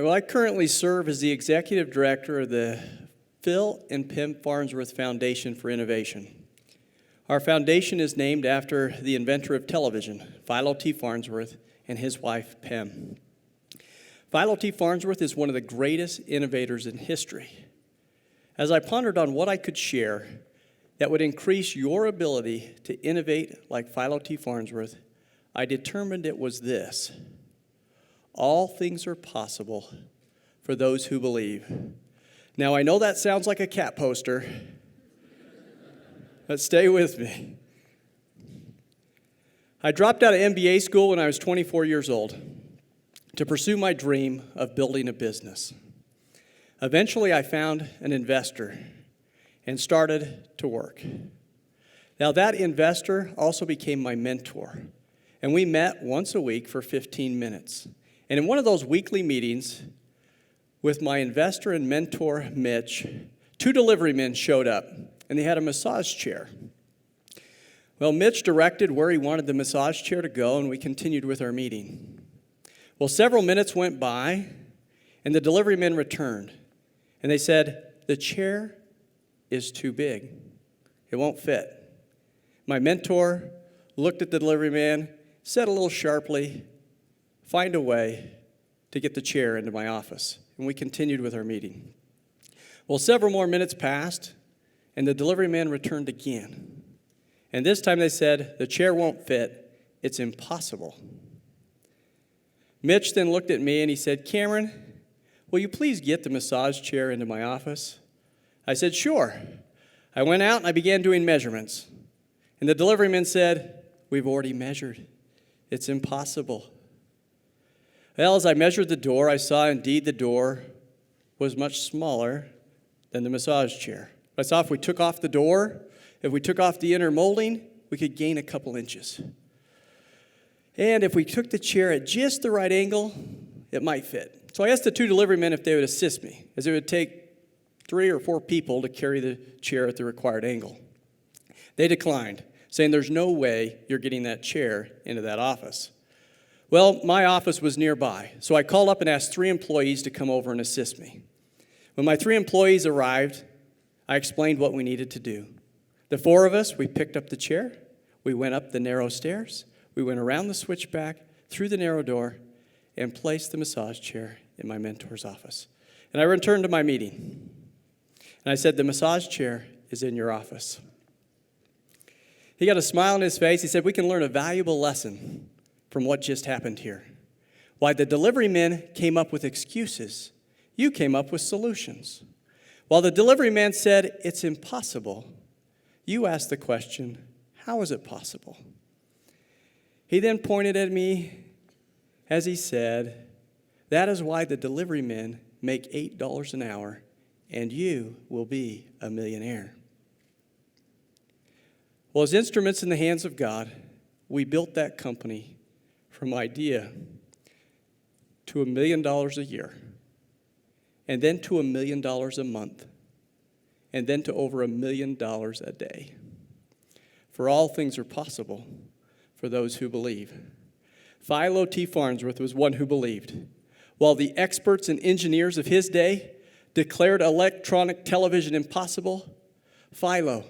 Well, I currently serve as the executive director of the Phil and Pim Farnsworth Foundation for Innovation. Our foundation is named after the inventor of television, Philo T. Farnsworth, and his wife, Pim. Philo T. Farnsworth is one of the greatest innovators in history. As I pondered on what I could share that would increase your ability to innovate like Philo T. Farnsworth, I determined it was this: all things are possible for those who believe. Now, I know that sounds like a cat poster, but stay with me. I dropped out of MBA school when I was 24 years old to pursue my dream of building a business. Eventually, I found an investor and started to work. Now, that investor also became my mentor, and we met once a week for 15 minutes. And in one of those weekly meetings with my investor and mentor, Mitch, two delivery men showed up, and they had a massage chair. Well, Mitch directed where he wanted the massage chair to go, and we continued with our meeting. Well, several minutes went by, and the delivery men returned, and they said, "The chair is too big. It won't fit." My mentor looked at the delivery man, said a little sharply, "Find a way to get the chair into my office." And we continued with our meeting. Well, several more minutes passed, and the delivery man returned again. And this time they said, "The chair won't fit. It's impossible." Mitch then looked at me and he said, "Cameron, will you please get the massage chair into my office?" I said, "Sure." I went out and I began doing measurements. And the delivery man said, "We've already measured. It's impossible." Well, as I measured the door, I saw indeed the door was much smaller than the massage chair. I saw if we took off the door, if we took off the inner molding, we could gain a couple inches. And if we took the chair at just the right angle, it might fit. So I asked the two delivery men if they would assist me, as it would take 3 or 4 people to carry the chair at the required angle. They declined, saying there's no way you're getting that chair into that office. Well, my office was nearby, so I called up and asked 3 employees to come over and assist me. When my 3 employees arrived, I explained what we needed to do. The 4 of us, we picked up the chair, we went up the narrow stairs, we went around the switchback, through the narrow door, and placed the massage chair in my mentor's office. And I returned to my meeting, and I said, "The massage chair is in your office." He got a smile on his face. He said, "We can learn a valuable lesson from what just happened here. While the delivery men came up with excuses, you came up with solutions. While the delivery man said, 'It's impossible,' you asked the question, 'How is it possible?'" He then pointed at me as he said, "That is why the delivery men make $8 an hour, and you will be a millionaire." Well, as instruments in the hands of God, we built that company from idea to $1 million a year, and then to $1 million a month, and then to over $1 million a day. For all things are possible for those who believe. Philo T. Farnsworth was one who believed. While the experts and engineers of his day declared electronic television impossible, Philo,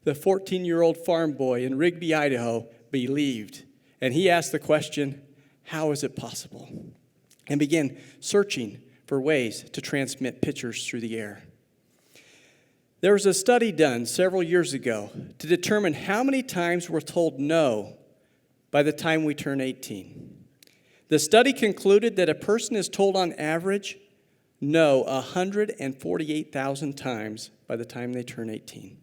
the 14-year-old farm boy in Rigby, Idaho, believed. And he asked the question, "How is it possible?" and began searching for ways to transmit pictures through the air. There was a study done several years ago to determine how many times we're told no by the time we turn 18. The study concluded that a person is told on average no 148,000 times by the time they turn 18.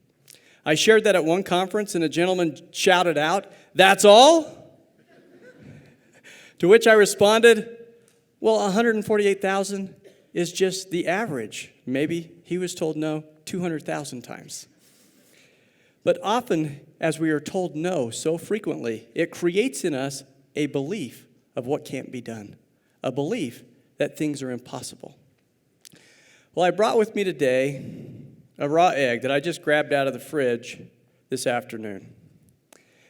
I shared that at one conference, and a gentleman shouted out, "That's all?" To which I responded, "Well, 148,000 is just the average. Maybe he was told no 200,000 times." But often, as we are told no so frequently, it creates in us a belief of what can't be done, a belief that things are impossible. Well, I brought with me today a raw egg that I just grabbed out of the fridge this afternoon.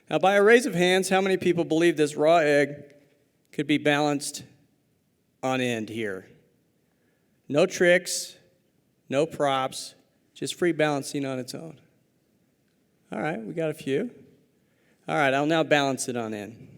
Now, by a raise of hands, how many people believe this raw egg could be balanced on end here? No tricks, no props, just free balancing on its own. All right, we got a few. All right, I'll now balance it on in.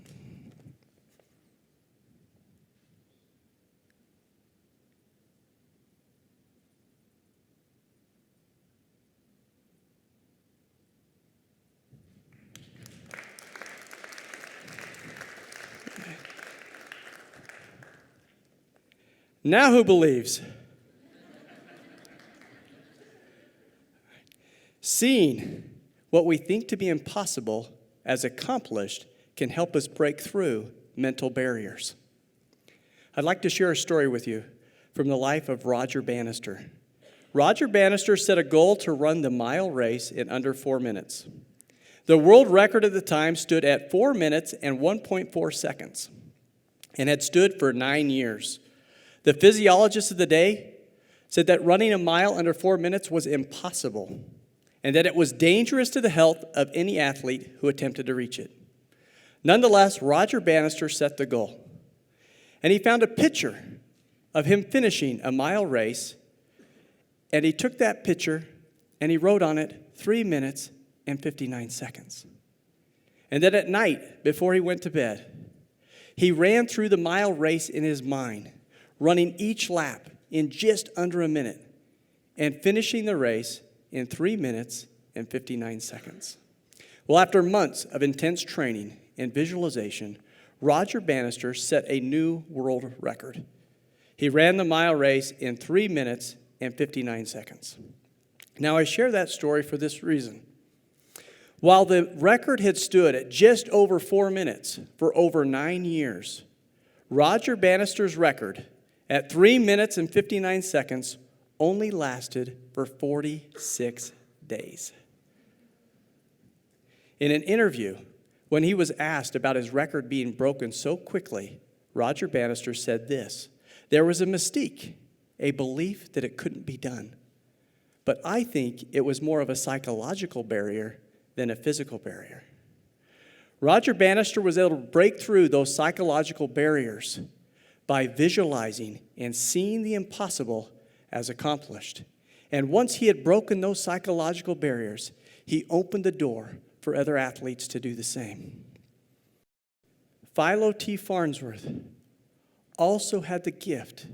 Now who believes? Seeing what we think to be impossible as accomplished can help us break through mental barriers. I'd like to share a story with you from the life of Roger Bannister. Roger Bannister set a goal to run the mile race in under 4 minutes. The world record at the time stood at 4 minutes and 1.4 seconds and had stood for 9 years. The physiologist of the day said that running a mile under 4 minutes was impossible and that it was dangerous to the health of any athlete who attempted to reach it. Nonetheless, Roger Bannister set the goal, and he found a picture of him finishing a mile race, and he took that picture and he wrote on it 3 minutes and 59 seconds. And then at night, before he went to bed, he ran through the mile race in his mind, running each lap in just under a minute and finishing the race in 3 minutes and 59 seconds. Well, after months of intense training and visualization, Roger Bannister set a new world record. He ran the mile race in 3 minutes and 59 seconds. Now, I share that story for this reason. While the record had stood at just over 4 minutes for over 9 years, Roger Bannister's record at 3 minutes and 59 seconds only lasted for 46 days. In an interview, when he was asked about his record being broken so quickly, Roger Bannister said this: "There was a mystique, a belief that it couldn't be done. But I think it was more of a psychological barrier than a physical barrier." Roger Bannister was able to break through those psychological barriers by visualizing and seeing the impossible as accomplished. And once he had broken those psychological barriers, he opened the door for other athletes to do the same. Philo T. Farnsworth also had the gift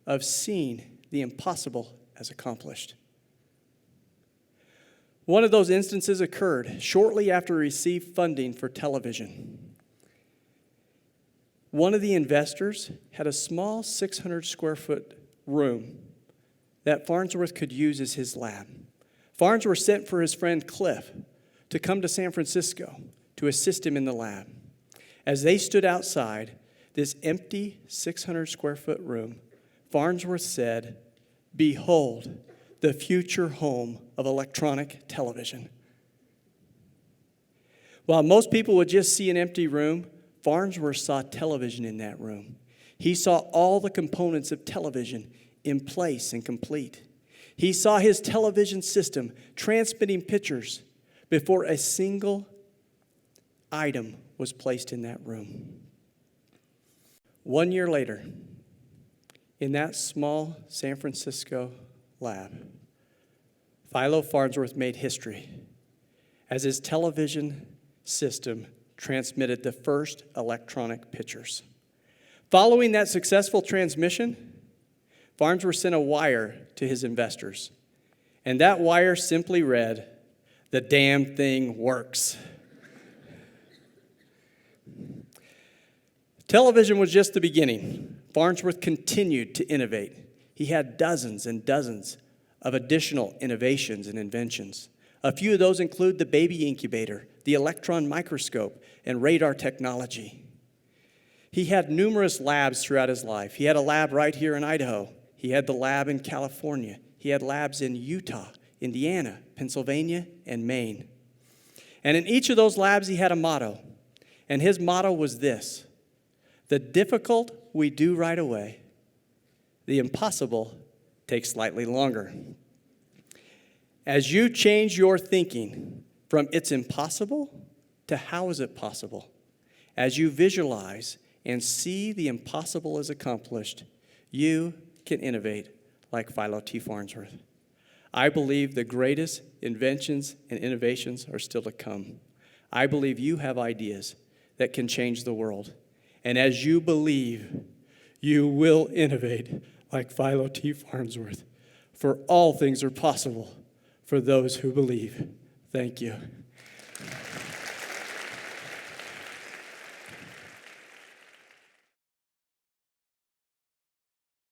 of seeing the impossible as accomplished. One of those instances occurred shortly after he received funding for television. One of the investors had a small 600 square foot room that Farnsworth could use as his lab. Farnsworth sent for his friend Cliff to come to San Francisco to assist him in the lab. As they stood outside this empty 600 square foot room, Farnsworth said, "Behold, the future home of electronic television." While most people would just see an empty room, Farnsworth saw television in that room. He saw all the components of television in place and complete. He saw his television system transmitting pictures before a single item was placed in that room. 1 year later, in that small San Francisco lab, Philo Farnsworth made history as his television system transmitted the first electronic pictures. Following that successful transmission, Farnsworth sent a wire to his investors, and that wire simply read, "The damn thing works." Television was just the beginning. Farnsworth continued to innovate. He had dozens and dozens of additional innovations and inventions. A few of those include the baby incubator, the electron microscope, and radar technology. He had numerous labs throughout his life. He had a lab right here in Idaho. He had the lab in California. He had labs in Utah, Indiana, Pennsylvania, and Maine. And in each of those labs, he had a motto. And his motto was this: "The difficult we do right away. The impossible takes slightly longer." As you change your thinking from "it's impossible" to "how is it possible," as you visualize and see the impossible is accomplished, you can innovate like Philo T. Farnsworth. I believe the greatest inventions and innovations are still to come. I believe you have ideas that can change the world. And as you believe, you will innovate like Philo T. Farnsworth. For all things are possible for those who believe. Thank you.